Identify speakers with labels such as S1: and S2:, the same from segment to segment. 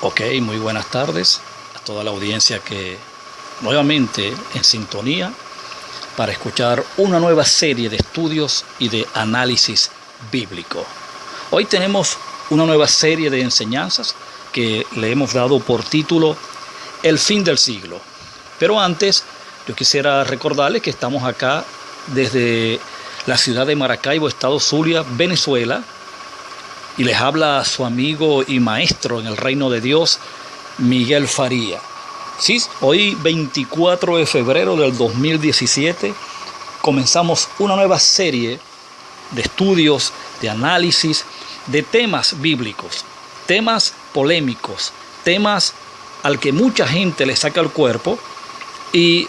S1: Ok, muy buenas tardes a toda la audiencia que nuevamente en sintonía para escuchar una nueva serie de estudios y de análisis bíblico. Hoy tenemos una nueva serie de enseñanzas que le hemos dado por título El fin del siglo. Pero antes, yo quisiera recordarles que estamos acá desde la ciudad de Maracaibo, estado Zulia, Venezuela, y les habla su amigo y maestro en el reino de Dios, Miguel Faría. Sí, hoy 24 de febrero del 2017 comenzamos una nueva serie de estudios, de análisis, de temas bíblicos, temas polémicos, temas al que mucha gente le saca el cuerpo y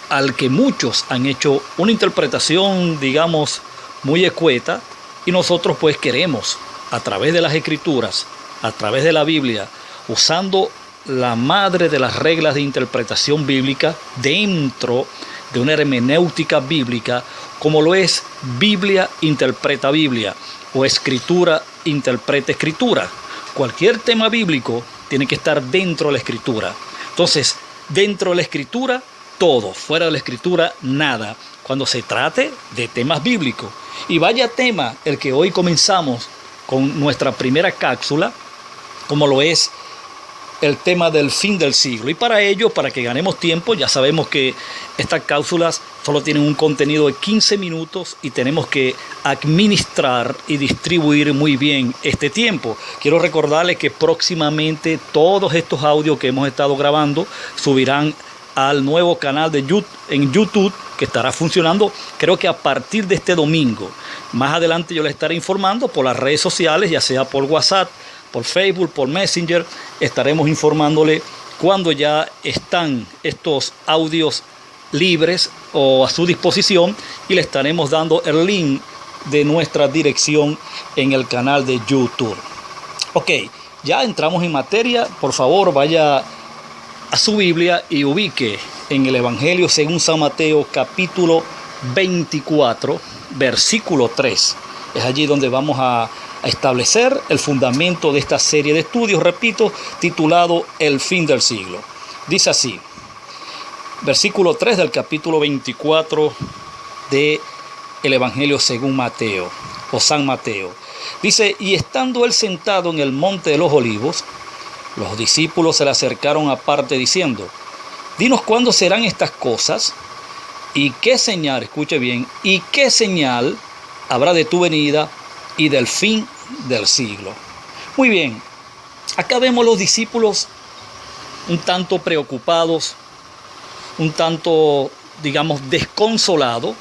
S1: al que muchos han hecho una interpretación, digamos, muy escueta, y nosotros pues queremos, a través de las Escrituras, a través de la Biblia, usando la madre de las reglas de interpretación bíblica dentro de una hermenéutica bíblica, como lo es Biblia interpreta Biblia o Escritura interpreta Escritura. Cualquier tema bíblico tiene que estar dentro de la Escritura. Entonces, dentro de la Escritura, todo; fuera de la Escritura, nada, cuando se trate de temas bíblicos. Y vaya tema el que hoy comenzamos con nuestra primera cápsula, como lo es el tema del fin del siglo. Y para ello, para que ganemos tiempo, ya sabemos que estas cápsulas solo tienen un contenido de 15 minutos y tenemos que administrar y distribuir muy bien este tiempo. Quiero recordarles que próximamente todos estos audios que hemos estado grabando subirán al nuevo canal de YouTube, que estará funcionando, creo que a partir de este domingo. Más adelante yo les estaré informando por las redes sociales, ya sea por WhatsApp, por Facebook, por Messenger. Estaremos informándole cuando ya están estos audios libres o a su disposición, y le estaremos dando el link de nuestra dirección en el canal de YouTube. Ok, ya entramos en materia. Por favor, vaya a su Biblia y ubique en el Evangelio según San Mateo, capítulo 24, versículo 3. Es allí donde vamos a establecer el fundamento de esta serie de estudios, repito, titulado El fin del siglo. Dice así, versículo 3 del capítulo 24 de el Evangelio según Mateo, o San Mateo. Dice: y estando él sentado en el monte de los olivos, los discípulos se le acercaron aparte diciendo: dinos cuándo serán estas cosas, y qué señal, escuche bien, y qué señal habrá de tu venida y del fin del siglo. Muy bien, acá vemos los discípulos un tanto preocupados, un tanto, digamos, desconsolados,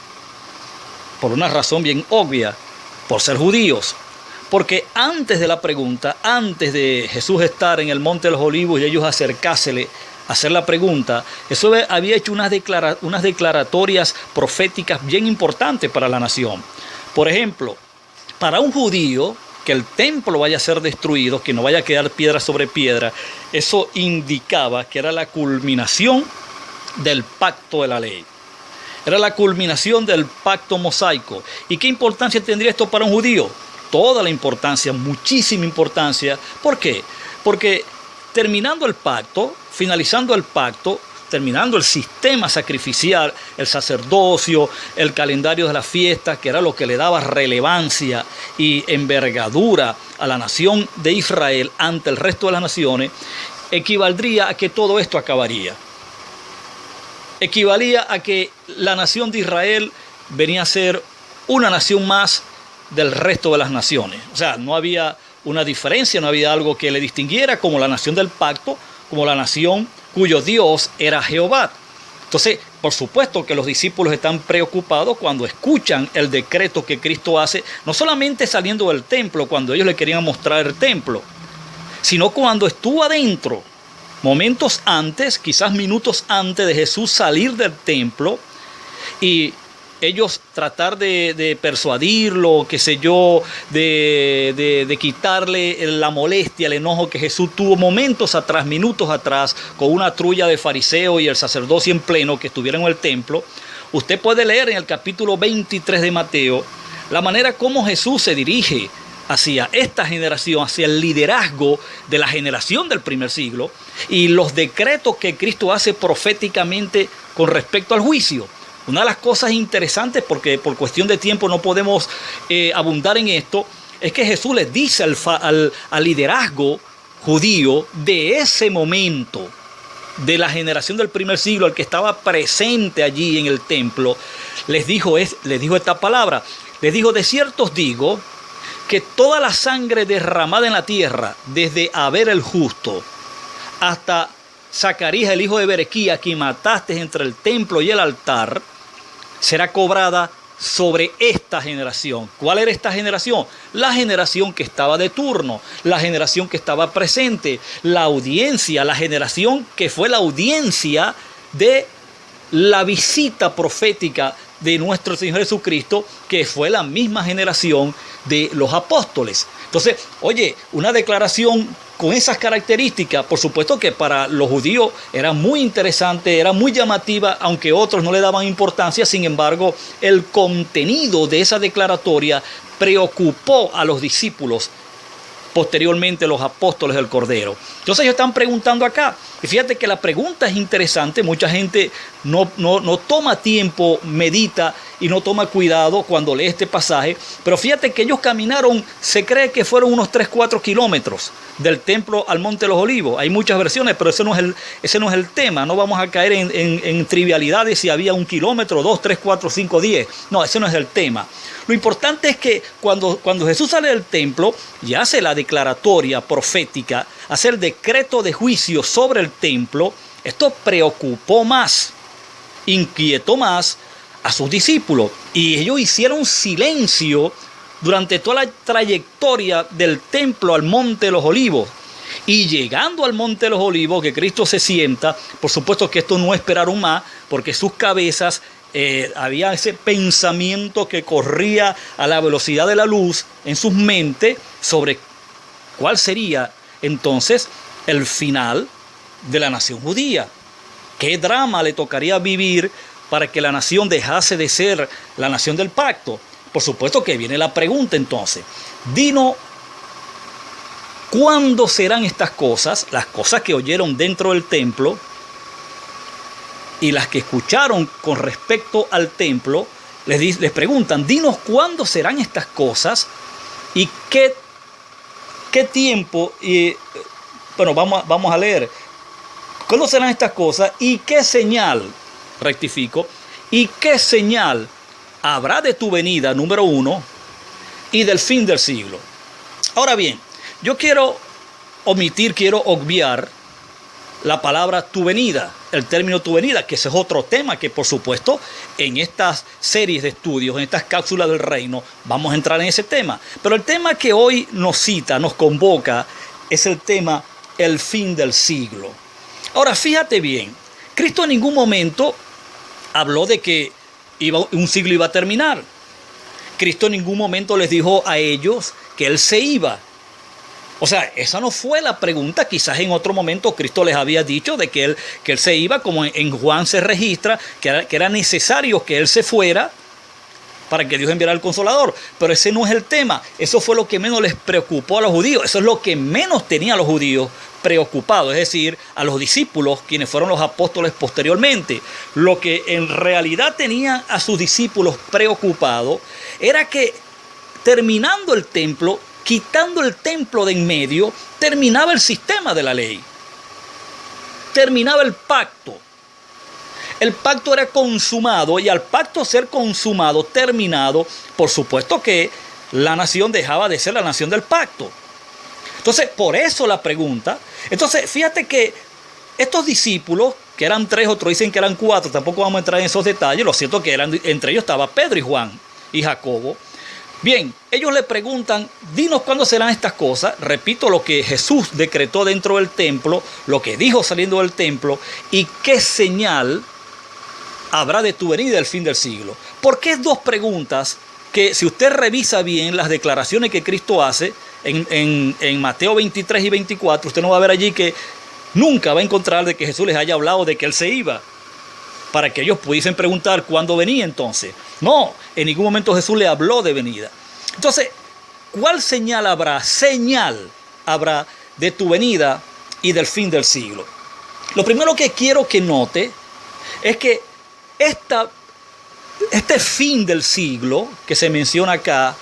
S1: por una razón bien obvia, por ser judíos. Porque antes de la pregunta, antes de Jesús estar en el monte de los olivos y ellos acercársele a hacer la pregunta, Jesús había hecho unas declaratorias proféticas bien importantes para la nación. Por ejemplo, para un judío, que el templo vaya a ser destruido, que no vaya a quedar piedra sobre piedra, eso indicaba que era la culminación del pacto de la ley. Era la culminación del pacto mosaico. ¿Y qué importancia tendría esto para un judío? Toda la importancia, muchísima importancia. ¿Por qué? Porque terminando el pacto, finalizando el pacto, terminando el sistema sacrificial, el sacerdocio, el calendario de las fiestas, que era lo que le daba relevancia y envergadura a la nación de Israel ante el resto de las naciones, equivaldría a que todo esto acabaría. Equivalía a que la nación de Israel venía a ser una nación más del resto de las naciones. O sea, no había una diferencia, no había algo que le distinguiera como la nación del pacto, como la nación cuyo Dios era Jehová. Entonces, por supuesto que los discípulos están preocupados cuando escuchan el decreto que Cristo hace, no solamente saliendo del templo, cuando ellos le querían mostrar el templo, sino cuando estuvo adentro, momentos antes, quizás minutos antes de Jesús salir del templo, y ellos tratar de persuadirlo, qué sé yo, de quitarle la molestia, el enojo que Jesús tuvo momentos atrás, minutos atrás, con una trulla de fariseos y el sacerdocio en pleno que estuvieron en el templo. Usted puede leer en el capítulo 23 de Mateo la manera como Jesús se dirige hacia esta generación, hacia el liderazgo de la generación del primer siglo y los decretos que Cristo hace proféticamente con respecto al juicio. Una de las cosas interesantes, porque por cuestión de tiempo no podemos abundar en esto, es que Jesús les dice al liderazgo judío de ese momento, de la generación del primer siglo, al que estaba presente allí en el templo, les dijo esta palabra. Les dijo: de cierto os digo que toda la sangre derramada en la tierra, desde Abel el justo hasta Zacarías el hijo de Berequía, quien mataste entre el templo y el altar, será cobrada sobre esta generación. ¿Cuál era esta generación? La generación que estaba de turno, la generación que estaba presente, la audiencia, la generación que fue la audiencia de la visita profética de nuestro Señor Jesucristo, que fue la misma generación de los apóstoles. Entonces, oye, una declaración con esas características, por supuesto que para los judíos era muy interesante, era muy llamativa, aunque otros no le daban importancia. Sin embargo, el contenido de esa declaratoria preocupó a los discípulos, posteriormente los apóstoles del Cordero. Entonces ellos están preguntando acá, y fíjate que la pregunta es interesante. Mucha gente no toma tiempo, medita y no toma cuidado cuando lee este pasaje, pero fíjate que ellos caminaron, se cree que fueron unos 3-4 kilómetros del templo al Monte de los Olivos. Hay muchas versiones, pero ese no es el tema. No vamos a caer en trivialidades si había 1 kilómetro, 2, 3, 4, 5, 10. No, ese no es el tema. Lo importante es que cuando Jesús sale del templo y hace la declaratoria profética, hace el decreto de juicio sobre el templo, esto preocupó más, inquietó más a sus discípulos, y ellos hicieron silencio durante toda la trayectoria del templo al Monte de los Olivos. Y llegando al Monte de los Olivos, que Cristo se sienta, por supuesto que esto no esperaron más, porque sus cabezas había ese pensamiento que corría a la velocidad de la luz en sus mentes sobre cuál sería entonces el final de la nación judía. ¿Qué drama le tocaría vivir para que la nación dejase de ser la nación del pacto? Por supuesto que viene la pregunta entonces. Dinos, ¿cuándo serán estas cosas? Las cosas que oyeron dentro del templo y las que escucharon con respecto al templo, les preguntan: dinos cuándo serán estas cosas y qué tiempo. Bueno, vamos a leer. ¿Cuándo serán estas cosas y qué señal, rectifico, y qué señal habrá de tu venida, número 1, y del fin del siglo? Ahora bien, yo quiero obviar la palabra tu venida, el término tu venida, que ese es otro tema que, por supuesto, en estas series de estudios, en estas cápsulas del reino, vamos a entrar en ese tema. Pero el tema que hoy nos cita, nos convoca, es el tema el fin del siglo. Ahora, fíjate bien, Cristo en ningún momento habló de que un siglo iba a terminar. Cristo en ningún momento les dijo a ellos que Él se iba. O sea, esa no fue la pregunta. Quizás en otro momento Cristo les había dicho de que él se iba, como en Juan se registra, que era necesario que Él se fuera para que Dios enviara al Consolador. Pero ese no es el tema. Eso fue lo que menos les preocupó a los judíos. Eso es lo que menos tenían a los judíos preocupados, es decir, a los discípulos, quienes fueron los apóstoles posteriormente. Lo que en realidad tenían a sus discípulos preocupados era que, terminando el templo, quitando el templo de en medio, terminaba el sistema de la ley. Terminaba el pacto. El pacto era consumado, y al pacto ser consumado, terminado, por supuesto que la nación dejaba de ser la nación del pacto. Entonces, por eso la pregunta. Entonces, fíjate que estos discípulos, que eran 3, otros dicen que eran 4, tampoco vamos a entrar en esos detalles. Lo cierto es que entre ellos estaba Pedro y Juan y Jacobo. Bien, ellos le preguntan: dinos cuándo serán estas cosas. Repito lo que Jesús decretó dentro del templo, lo que dijo saliendo del templo, y qué señal habrá de tu venida el fin del siglo. ¿Por qué 2 preguntas que, si usted revisa bien las declaraciones que Cristo hace en Mateo 23 y 24, usted no va a ver allí que nunca va a encontrar de que Jesús les haya hablado de que Él se iba, para que ellos pudiesen preguntar cuándo venía entonces? No, en ningún momento Jesús le habló de venida. Entonces, ¿cuál señal habrá? Señal habrá de tu venida y del fin del siglo. Lo primero que quiero que note es que este fin del siglo que se menciona acá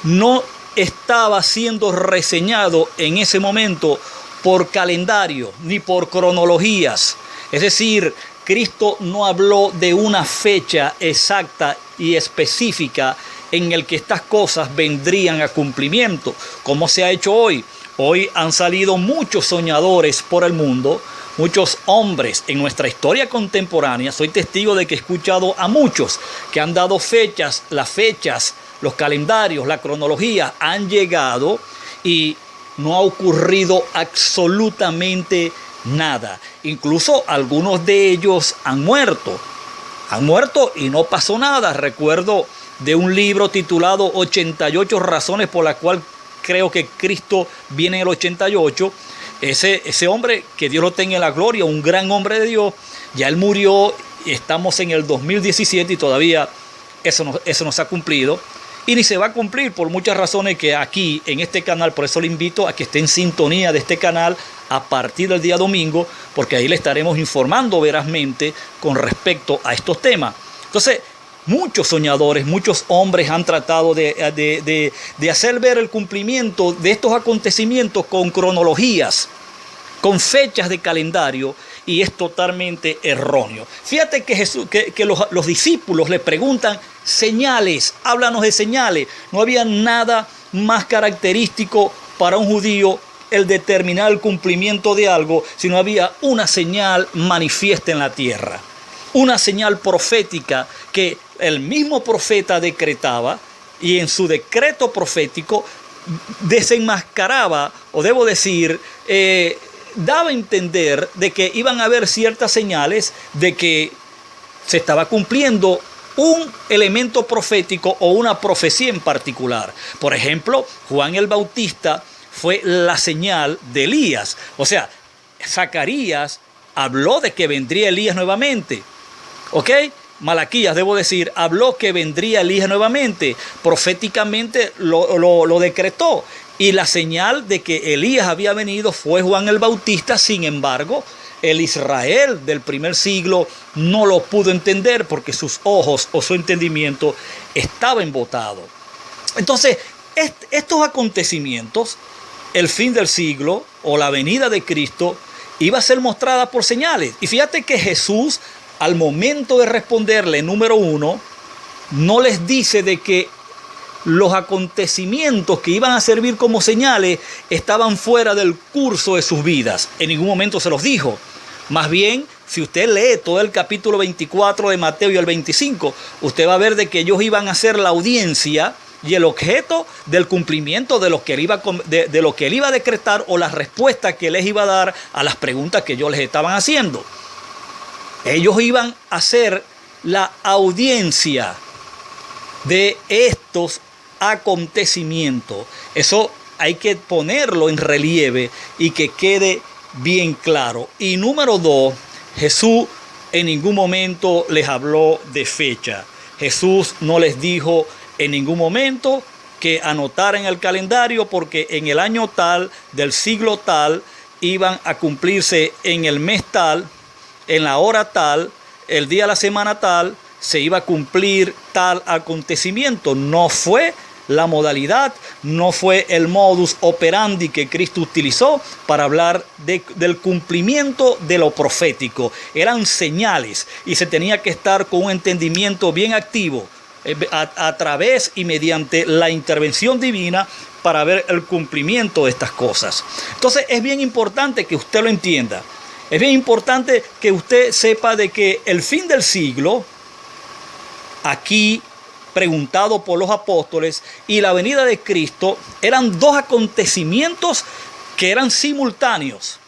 S1: no estaba siendo reseñado en ese momento por calendario ni por cronologías. Es decir, Cristo no habló de una fecha exacta y específica en el que estas cosas vendrían a cumplimiento, como se ha hecho hoy. Hoy han salido muchos soñadores por el mundo, muchos hombres en nuestra historia contemporánea. Soy testigo de que he escuchado a muchos que han dado fechas, las fechas, los calendarios, la cronología han llegado y no ha ocurrido absolutamente nada. Incluso algunos de ellos han muerto y no pasó nada. Recuerdo de un libro titulado 88 razones por las cuales creo que Cristo viene en el 88. Ese hombre, que Dios lo tenga en la gloria, un gran hombre de Dios, ya él murió. Estamos en el 2017 y todavía eso no se ha cumplido. Y ni se va a cumplir por muchas razones que aquí en este canal, por eso le invito a que esté en sintonía de este canal a partir del día domingo, porque ahí le estaremos informando verazmente con respecto a estos temas. Entonces, muchos soñadores, muchos hombres han tratado de hacer ver el cumplimiento de estos acontecimientos con cronologías, con fechas de calendario, y es totalmente erróneo. Fíjate que los discípulos le preguntan señales, háblanos de señales. No había nada más característico para un judío el determinar el cumplimiento de algo, sino había una señal manifiesta en la tierra, una señal profética que el mismo profeta decretaba, y en su decreto profético desenmascaraba, o debo decir, daba a entender de que iban a haber ciertas señales de que se estaba cumpliendo un elemento profético o una profecía en particular. Por ejemplo, Juan el Bautista fue la señal de Elías. O sea, Zacarías habló de que vendría Elías nuevamente. ¿Ok? Malaquías, debo decir, habló que vendría Elías nuevamente. Proféticamente lo decretó. Y la señal de que Elías había venido fue Juan el Bautista. Sin embargo, el Israel del primer siglo no lo pudo entender porque sus ojos o su entendimiento estaba embotado. Entonces, estos acontecimientos, el fin del siglo o la venida de Cristo, iba a ser mostrada por señales. Y fíjate que Jesús, al momento de responderle, número uno, no les dice de que los acontecimientos que iban a servir como señales estaban fuera del curso de sus vidas. En ningún momento se los dijo. Más bien, si usted lee todo el capítulo 24 de Mateo y el 25, usted va a ver de que ellos iban a ser la audiencia y el objeto del cumplimiento de lo que él iba a decretar, o la respuesta que les iba a dar a las preguntas que ellos les estaban haciendo. Ellos iban a ser la audiencia de estos acontecimientos. Eso hay que ponerlo en relieve y que quede bien claro. Y número dos, Jesús en ningún momento les habló de fecha. Jesús no les dijo en ningún momento que anotaran el calendario, porque en el año tal, del siglo tal, iban a cumplirse en el mes tal, en la hora tal, el día de la semana tal, se iba a cumplir tal acontecimiento. No fue la modalidad, no fue el modus operandi que Cristo utilizó para hablar del cumplimiento de lo profético. Eran señales y se tenía que estar con un entendimiento bien activo a través y mediante la intervención divina para ver el cumplimiento de estas cosas. Entonces es bien importante que usted lo entienda. Es bien importante que usted sepa de que el fin del siglo, aquí preguntado por los apóstoles, y la venida de Cristo eran dos acontecimientos que eran simultáneos.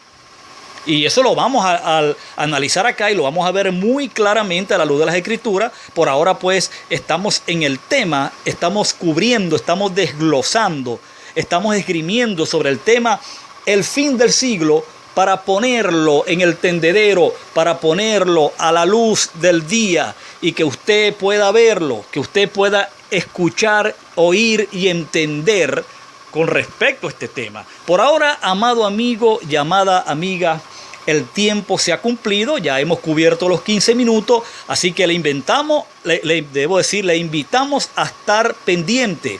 S1: Y eso lo vamos a analizar acá y lo vamos a ver muy claramente a la luz de las Escrituras. Por ahora pues estamos en el tema, estamos cubriendo, estamos desglosando, estamos esgrimiendo sobre el tema el fin del siglo para ponerlo en el tendedero, para ponerlo a la luz del día y que usted pueda verlo, que usted pueda escuchar, oír y entender con respecto a este tema. Por ahora, amado amigo y amada amiga, el tiempo se ha cumplido, ya hemos cubierto los 15 minutos, así que le invitamos a estar pendiente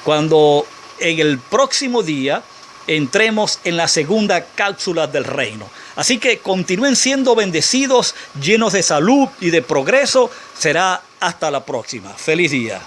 S1: cuando en el próximo día entremos en la segunda cápsula del reino. Así que continúen siendo bendecidos, llenos de salud y de progreso. Será hasta la próxima. Feliz día.